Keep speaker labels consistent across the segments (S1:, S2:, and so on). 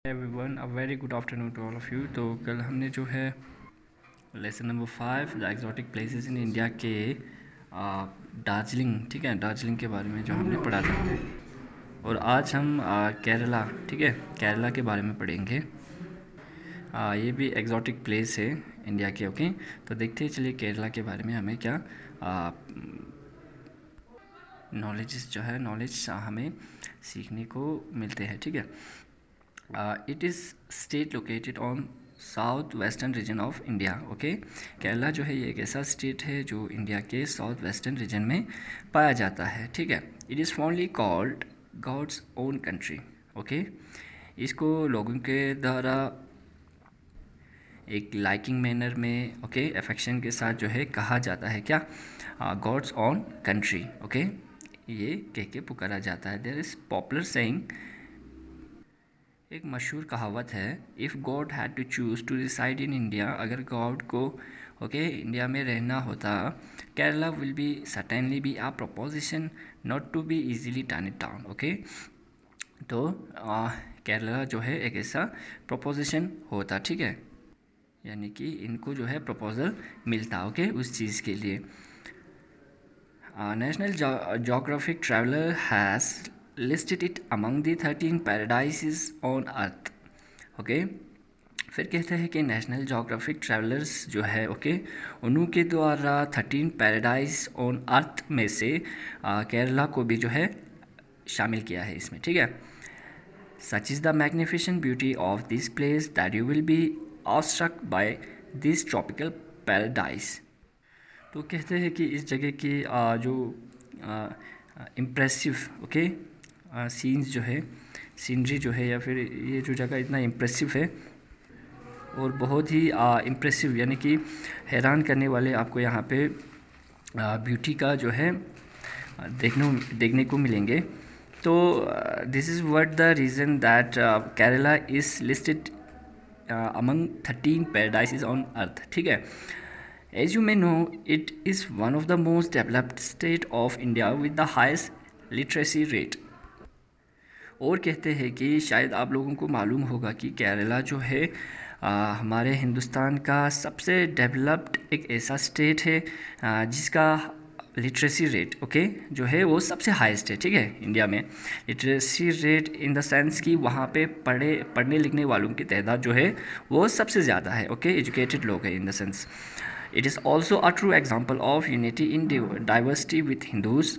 S1: Everyone a very good afternoon to all of you. तो कल हमने जो है lesson number 5 the exotic places in India के दार्जिलिंग, ठीक है, दार्जिलिंग के बारे में जो हमने पढ़ा था। और आज हम केरला, ठीक है, केरला के बारे में पढ़ेंगे। ये भी एक्जॉटिक प्लेस है इंडिया के। ओके, तो देखते हैं चलिए केरला के बारे में हमें क्या नॉलेज हमें सीखने को मिलते हैं, ठीक है। It is state located on south western region of India. Okay, Kerala जो है ये एक ऐसा स्टेट है जो इंडिया के साउथ वेस्टर्न रीजन में पाया जाता है, ठीक है। It is formally called God's own country. Okay, इसको लोगों के द्वारा एक लाइकिंग मैनर में, ओके, अफेक्शन के साथ जो है कहा जाता है क्या, गॉड्स ओन कंट्री। ओके, ये कह के पुकारा जाता है। देयर इज़ पॉपुलर सेइंग, एक मशहूर कहावत है, if God had to choose to reside in India, अगर गॉड को ओके इंडिया में रहना होता, Kerala will be certainly be a proposition not to be easily turn it down. Okay, तो केरला जो है एक ऐसा प्रपोजिशन होता, ठीक है, यानी कि इनको जो है प्रपोजल मिलता, ओके, उस चीज़ के लिए। National geographic traveller has listed it among the 13 paradises on earth। Okay, फिर कहते हैं कि नेशनल जोग्राफिक ट्रैवलर्स जो है, ओके, उन्हों के द्वारा 13 पैराडाइज ऑन अर्थ में से केरला को भी जो है शामिल किया है इसमें, ठीक है। Such is the magnificent beauty of this place that you will be awestruck by this tropical paradise. तो कहते हैं कि इस जगह की जो इम्प्रेसिव, ओके, सीन्स जो है, सीनरी जो है, या फिर ये जो जगह इतना इम्प्रेसिव है और बहुत ही इम्प्रेसिव, यानी कि हैरान करने वाले आपको यहाँ पे ब्यूटी का जो है देखने को मिलेंगे। तो this is what the reason that Kerala is listed among 13 paradises on earth, ठीक है। As you may know, it is one of the most developed state of India with the highest literacy rate। और कहते हैं कि शायद आप लोगों को मालूम होगा कि केरला जो है हमारे हिंदुस्तान का सबसे डेवलप्ड एक ऐसा स्टेट है जिसका लिटरेसी रेट, ओके, जो है वो सबसे हाईएस्ट है, ठीक है, इंडिया में। Literacy rate in the sense कि वहाँ पे पढ़ने लिखने वालों की तादाद जो है वो सबसे ज़्यादा है, ओके, एजुकेटेड लोग हैं in the sense. It is also a true example of unity in diversity with Hindus,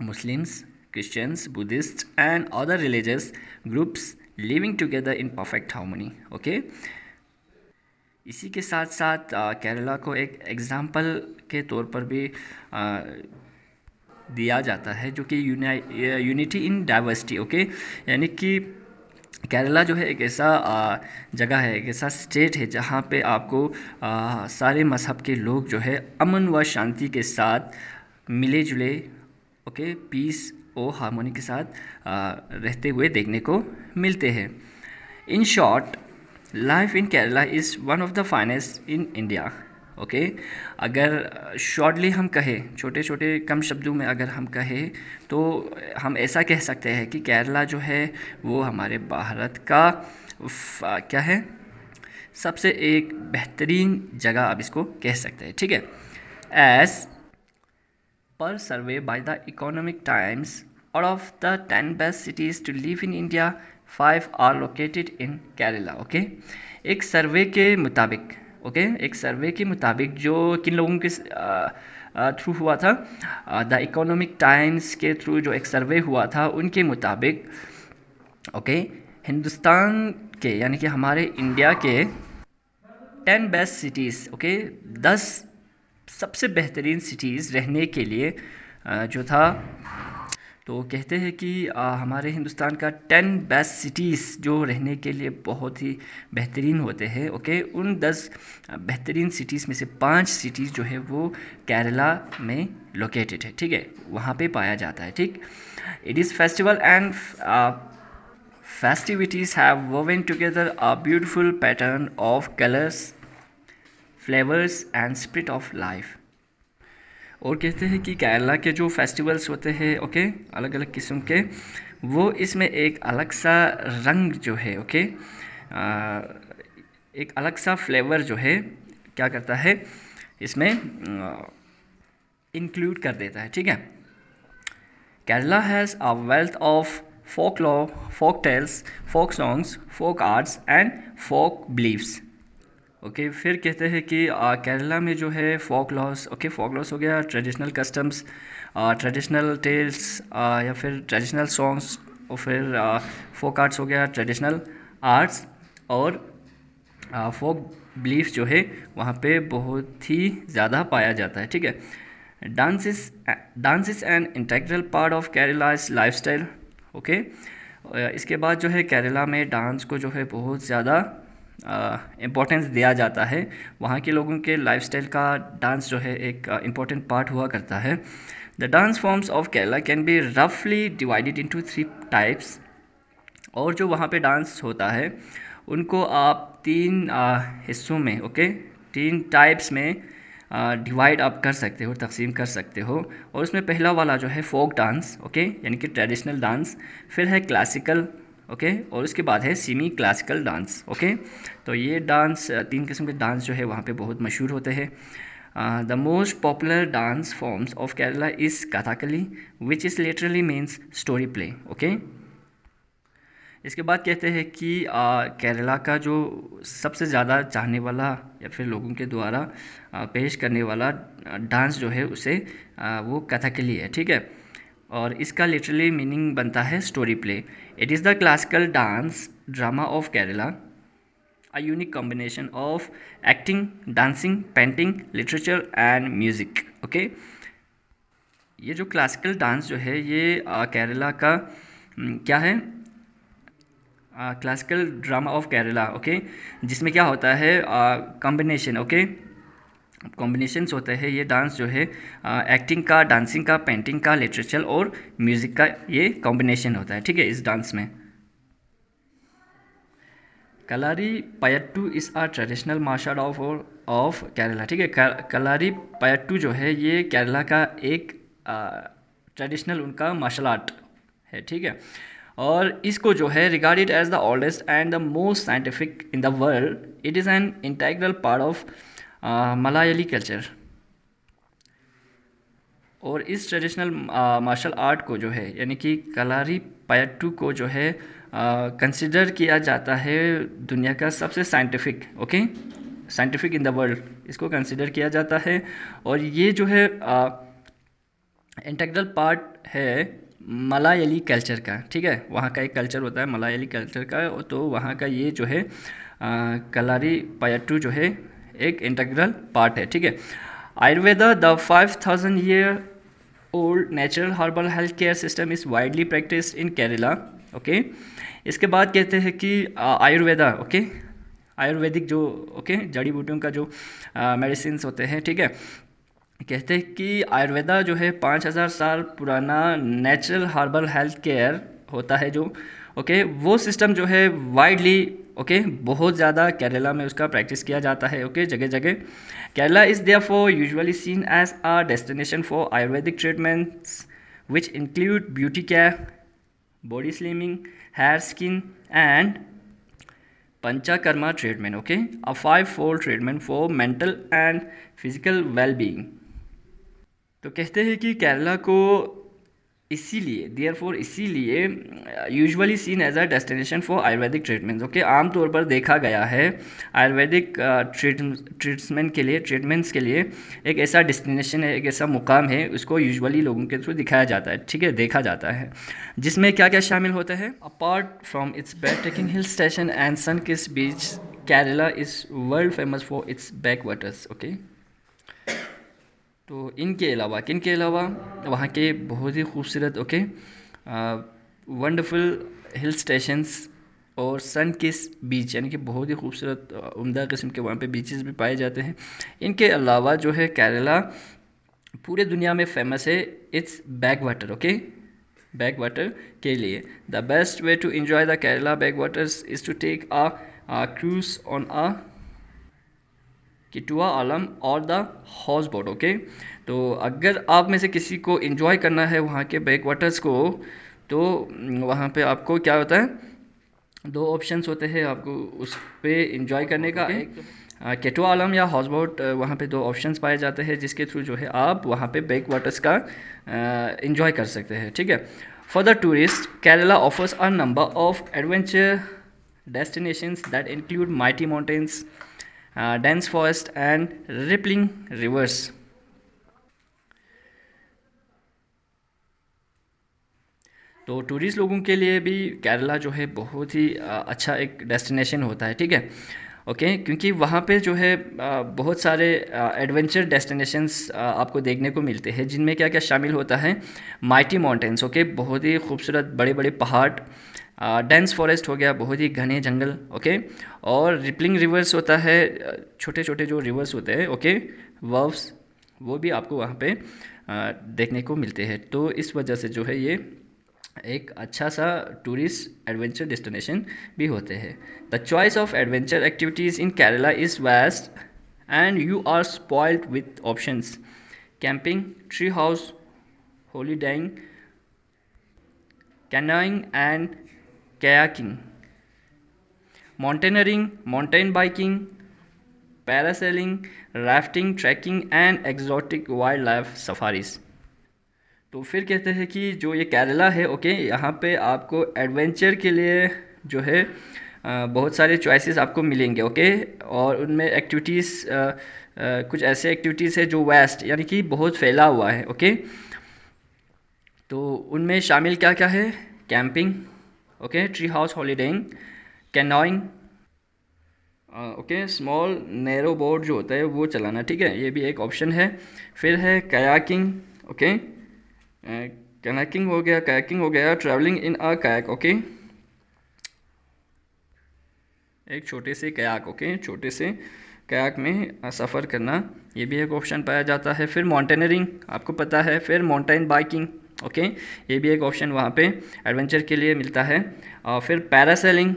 S1: Muslims, Christians, Buddhists and other religious groups living together in perfect harmony। Okay? इसी के साथ साथ केरला को एक एग्जाम्पल के तौर पर भी दिया जाता है, जो कि यूनिटी इन डाइवर्सिटी, ओके, यानी कि केरला जो है एक ऐसा जगह है, एक ऐसा स्टेट है जहाँ पे आपको सारे मज़हब के लोग जो है अमन व शांति के साथ मिले जुले, ओके, पीस और हार्मोनी के साथ रहते हुए देखने को मिलते हैं। In short, life in Kerala is one of the finest in India. Okay, अगर शॉर्टली हम कहें, छोटे छोटे कम शब्दों में अगर हम कहें, तो हम ऐसा कह सकते हैं कि केरला जो है वो हमारे भारत का क्या है, सबसे एक बेहतरीन जगह आप इसको कह सकते हैं, ठीक है। As per survey by the Economic Times, out of the 10 best cities to live in India 5 are located in Kerala. Okay, एक सर्वे के मुताबिक, ओके, एक सर्वे के मुताबिक जो किन लोगों के थ्रू हुआ था, द इकोनॉमिक टाइम्स के थ्रू जो एक सर्वे हुआ था, उनके मुताबिक, ओके, हिंदुस्तान के यानी कि हमारे इंडिया के 10 बेस्ट सिटीज़, ओके, 10 सबसे बेहतरीन सिटीज़ रहने के लिए जो था, तो कहते हैं कि हमारे हिंदुस्तान का 10 बेस्ट सिटीज़ जो रहने के लिए बहुत ही बेहतरीन होते हैं, ओके, उन 10 बेहतरीन सिटीज़ में से 5 सिटीज़ जो है वो केरला में लोकेटेड है, ठीक है, वहाँ पे पाया जाता है, ठीक। It is festival and festivities have woven together a beautiful pattern of colors, flavors and spirit of life। और कहते हैं कि केरला के जो फेस्टिवल्स होते हैं, ओके, अलग अलग किस्म के, वो इसमें एक अलग सा रंग जो है, ओके, एक अलग सा फ्लेवर जो है क्या करता है इसमें इंक्लूड कर देता है, ठीक है। Kerala has a wealth of folklore, folk tales, folk songs, folk arts and folk beliefs. Okay फिर कहते हैं कि केरला में जो है फोक लॉस, ओके फोक लॉस हो गया ट्रेडिशनल कस्टम्स, ट्रेडिशनल टेल्स या फिर ट्रेडिशनल सॉन्ग्स, और फिर फोक आर्ट्स हो गया ट्रेडिशनल आर्ट्स, और फोक बिलीफ जो है वहाँ पे बहुत ही ज़्यादा पाया जाता है, ठीक है। Dance is an integral part of Kerala's lifestyle, okay. इसके बाद जो है केरला में डांस को जो है बहुत ज़्यादा इम्पोर्टेंस दिया जाता है। वहाँ के लोगों के लाइफस्टाइल का डांस जो है एक इम्पोर्टेंट पार्ट हुआ करता है। The dance forms of Kerala can be रफली डिवाइडेड इनटू 3 टाइप्स। और जो वहाँ पे डांस होता है उनको आप 3 हिस्सों में, ओके, 3 टाइप्स में डिवाइड आप कर सकते हो, तकसीम कर सकते हो। और उसमें पहला वाला जो है फोक डांस, ओके, यानी कि ट्रेडिशनल डांस, फिर है क्लासिकल, ओके, और उसके बाद है सेमी क्लासिकल डांस, ओके। तो ये डांस 3 किस्म के डांस जो है वहाँ पे बहुत मशहूर होते हैं। The most popular dance forms of Kerala is Kathakali which is literally means story play, okay. इसके बाद कहते हैं कि केरला का जो सबसे ज़्यादा चाहने वाला या फिर लोगों के द्वारा पेश करने वाला डांस जो है उसे वो कथकली है, ठीक है। और इसका लिटरली मीनिंग बनता है story play. It is the classical dance drama of Kerala, a unique combination of acting, dancing, painting, literature and music, okay. ये जो क्लासिकल डांस जो है ये केरला का क्या है, classical drama of Kerala, okay, जिसमें क्या होता है कॉम्बिनेशन, ओके, कॉम्बिनेशंस होते हैं। ये डांस जो है एक्टिंग का, डांसिंग का, पेंटिंग का, लिटरेचर और म्यूज़िक का ये कॉम्बिनेशन होता है, ठीक है, इस डांस में। Kalari payattu is a traditional martial of Kerala, ठीक है। कलारी पयट्टू जो है ये केरला का एक ट्रेडिशनल उनका मार्शल आर्ट है, ठीक है। और इसको जो है regarded as the oldest and the most scientific in the world, it is an integral part of Malayali culture. और इस ट्रेडिशनल मार्शल आर्ट को जो है यानी कि कलारी पयट्टू को जो है कंसिडर किया जाता है दुनिया का सबसे scientific, okay, scientific in the world इसको कंसिडर किया जाता है। और ये जो है इंटेग्रल पार्ट है मलायाली कल्चर का, ठीक है। वहाँ का एक कल्चर होता है मलायाली कल्चर का, तो वहाँ का ये जो है कलारी पयट्टू जो है एक इंटेग्रल पार्ट है, ठीक है। Ayurveda the 5000 year old natural herbal health care system is widely practised in Kerala, okay. इसके बाद कहते हैं कि आयुर्वेदा, ओके, आयुर्वेदिक जो, ओके, जड़ी बूटियों का जो मेडिसिन होते हैं, ठीक है। कहते हैं कि आयुर्वेदा जो है 5000 साल पुराना नेचुरल हर्बल हेल्थ केयर होता है जो, ओके, वो सिस्टम जो है वाइडली, ओके, बहुत ज़्यादा केरला में उसका प्रैक्टिस किया जाता है, ओके, जगह जगह। Kerala is therefore usually seen as a destination for ayurvedic treatments which include beauty care, body slimming, hair, skin and panchakarma treatment, okay, a 5-fold treatment for mental and physical wellbeing. तो कहते हैं कि केरला को इसीलिए usually seen as a destination for ayurvedic treatments, okay. आमतौर पर देखा गया है आयुर्वेदिक ट्रीटमेंट्स के लिए एक ऐसा डेस्टिनेशन है, एक ऐसा मुकाम है, उसको यूजुअली लोगों के थ्रू दिखाया जाता है, ठीक है, देखा जाता है। जिसमें क्या क्या शामिल होता है, apart from its back trekking hill station and sun kissed beach, Kerala is world famous for its back waters, okay. तो इनके अलावा वहाँ के बहुत ही खूबसूरत, ओके, वंडरफुल हिल स्टेशंस और सन किस बीच यानी कि बहुत ही खूबसूरत उम्दा किस्म के वहाँ पे बीचेस भी पाए जाते हैं। इनके अलावा जो है केरला पूरे दुनिया में फेमस है it's back water, okay, back water के लिए। The best way to enjoy the Kerala back waters is to take a cruise on a kettuvallam or the house boat, okay. तो अगर आप में से किसी को इन्जॉय करना है वहाँ के बैक वाटर्स को, तो वहाँ पे आपको क्या होता है, दो ऑप्शंस होते हैं आपको उस पे इंजॉय करने का। एक केटो आलम या हाउस बोट, वहाँ पे दो ऑप्शंस पाए जाते हैं जिसके थ्रू जो है आप वहाँ पे बैक वाटर्स का इंजॉय कर सकते हैं, ठीक है। For the tourist, Kerala offers a number of adventure destinations that include mighty mountains, dense forest and rippling rivers. तो टूरिस्ट लोगों के लिए भी केरला जो है बहुत ही अच्छा एक डेस्टिनेशन होता है, ठीक है। ओके, क्योंकि वहाँ पे जो है बहुत सारे एडवेंचर डेस्टिनेशंस आपको देखने को मिलते हैं, जिनमें क्या क्या शामिल होता है। माइटी माउंटेन्स, ओके, बहुत ही खूबसूरत बड़े बड़े पहाड़। डेंस फॉरेस्ट हो गया, बहुत ही घने जंगल, ओके। और रिपलिंग रिवर्स होता है, छोटे छोटे जो रिवर्स होते हैं, ओके, वर्व्स, वो भी आपको वहाँ पे देखने को मिलते हैं। तो इस वजह से जो है ये एक अच्छा सा टूरिस्ट एडवेंचर डेस्टिनेशन भी होते हैं। The choice of adventure activities in Kerala is vast and you are spoiled with options. Camping, tree house, holiday, canoeing and kayaking, mountaineering, mountain biking, parasailing, rafting, trekking and exotic wildlife safaris। तो फिर कहते हैं कि जो ये केरला है, okay, यहाँ पे आपको एडवेंचर के लिए जो है बहुत सारे चॉइसेस आपको मिलेंगे, ओके। और उनमें एक्टिविटीज़ कुछ ऐसे एक्टिविटीज़ है जो वेस्ट यानी कि बहुत फैला हुआ है, ओके। तो उनमें शामिल क्या क्या है? Camping, okay, tree house holidaying, canoeing, okay, small narrow boat जो होता है वो चलाना, ठीक है, ये भी एक ऑप्शन है। फिर है कयाकिंग, ओके, कयाकिंग हो गया, कयाकिंग हो गया, travelling in a kayak, okay, एक छोटे से कयाक, ओके, छोटे से कयाक में सफ़र करना, ये भी एक ऑप्शन पाया जाता है। फिर माउंटेनरिंग आपको पता है, फिर माउंटेन बाइकिंग, ओके, ये भी एक ऑप्शन वहाँ पे एडवेंचर के लिए मिलता है। और फिर पैरासेलिंग,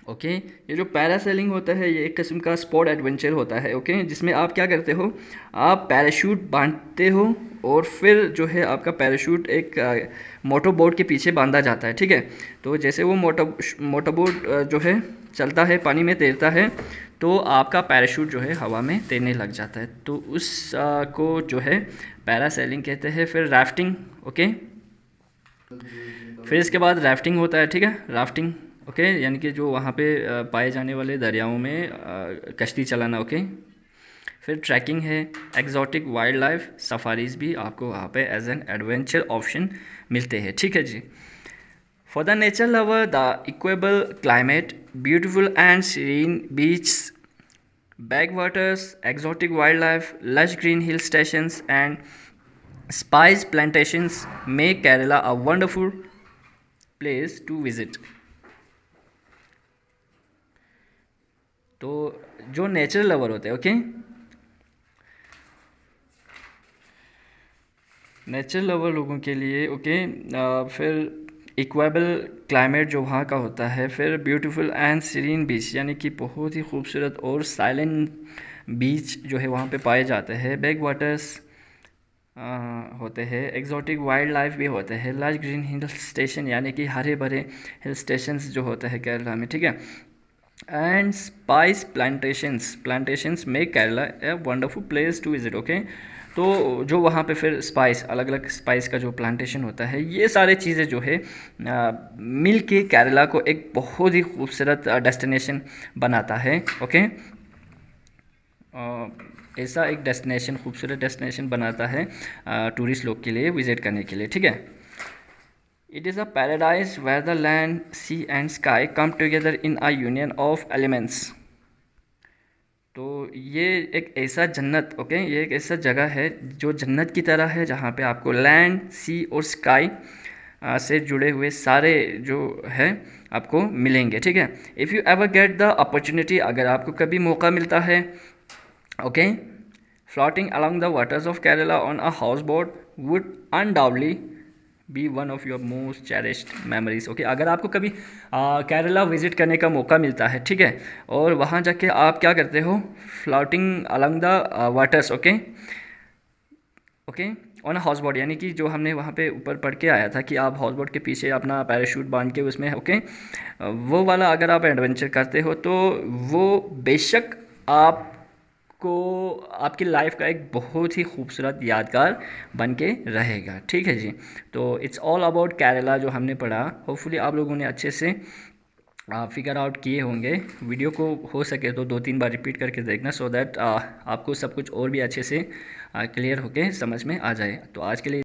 S1: ओके, ये जो पैरासेलिंग होता है ये एक किस्म का स्पोर्ट एडवेंचर होता है, ओके, जिसमें आप क्या करते हो, आप पैराशूट बांधते हो और फिर जो है आपका पैराशूट एक मोटर बोट के पीछे बांधा जाता है, ठीक है। तो जैसे वो मोटर बोट जो है चलता है, पानी में तैरता है, तो आपका पैराशूट जो है हवा में तैरने लग जाता है, तो उस को जो है पैरासेलिंग कहते हैं। फिर राफ्टिंग, ओके, फिर इसके बाद राफ्टिंग होता है, ठीक है, राफ्टिंग, ओके, यानी कि जो वहाँ पे पाए जाने वाले दरियाओं में कश्ती चलाना, ओके। फिर ट्रैकिंग है, एक्जॉटिक वाइल्ड लाइफ सफारीज भी आपको वहाँ पे एज एन एडवेंचर ऑप्शन मिलते हैं, ठीक है जी। For the nature lover, the equable climate, beautiful and serene beach, backwaters, exotic wildlife, lush green hill stations, and spice plantations make Kerala a wonderful place to visit। तो जो nature lover होते हैं, okay, nature lover लोगों के लिए, okay, फिर equal climate जो वहाँ का होता है, फिर ब्यूटीफुल एंड सीरीन बीच यानी कि बहुत ही खूबसूरत और साइलेंट बीच जो है वहाँ पे पाए जाते हैं, बैक वाटर्स होते हैं, एक्जॉटिक वाइल्ड लाइफ भी होते हैं, लार्ज ग्रीन हिल स्टेशन यानी कि हरे भरे हिल स्टेशंस जो होते हैं केरला में, ठीक है, and spice plantations make Kerala a wonderful place to visit, okay. तो जो वहाँ पे फिर स्पाइस, अलग अलग स्पाइस का जो प्लांटेशन होता है, ये सारे चीज़ें जो है मिल के केरला को एक बहुत ही खूबसूरत डेस्टिनेशन बनाता है, ओके। ऐसा एक डेस्टिनेशन, खूबसूरत डेस्टिनेशन बनाता है टूरिस्ट लोग के लिए विज़िट करने के लिए, ठीक है। It is a paradise where the land, sea and sky come together in a union of elements. तो ये एक ऐसा जन्नत, ओके, ये एक ऐसा जगह है जो जन्नत की तरह है, जहाँ पे आपको लैंड, सी और स्काई से जुड़े हुए सारे जो है आपको मिलेंगे, ठीक है। If you ever get the opportunity, अगर आपको कभी मौका मिलता है, okay, floating along the waters of Kerala on a houseboat would undoubtedly be one of your most cherished memories, okay. अगर आपको कभी केरला विजिट करने का मौका मिलता है, ठीक है, और वहाँ जाके आप क्या करते हो, floating along the waters, okay, okay, on house boat, यानी कि जो हमने वहाँ पे ऊपर पढ़ के आया था कि आप हाउस बोट के पीछे अपना पैराशूट बांध के उसमें, ओके, वो वाला अगर आप एडवेंचर करते हो तो वो बेशक आपको आपकी लाइफ का एक बहुत ही खूबसूरत यादगार बन के रहेगा। ठीक है जी। तो इट्स ऑल अबाउट केरला जो हमने पढ़ा। होपफुली आप लोगों ने अच्छे से फिगर आउट किए होंगे। वीडियो को हो सके तो 2-3 बार रिपीट करके देखना, सो दैट आपको सब कुछ और भी अच्छे से क्लियर होके समझ में आ जाए। तो आज के लिए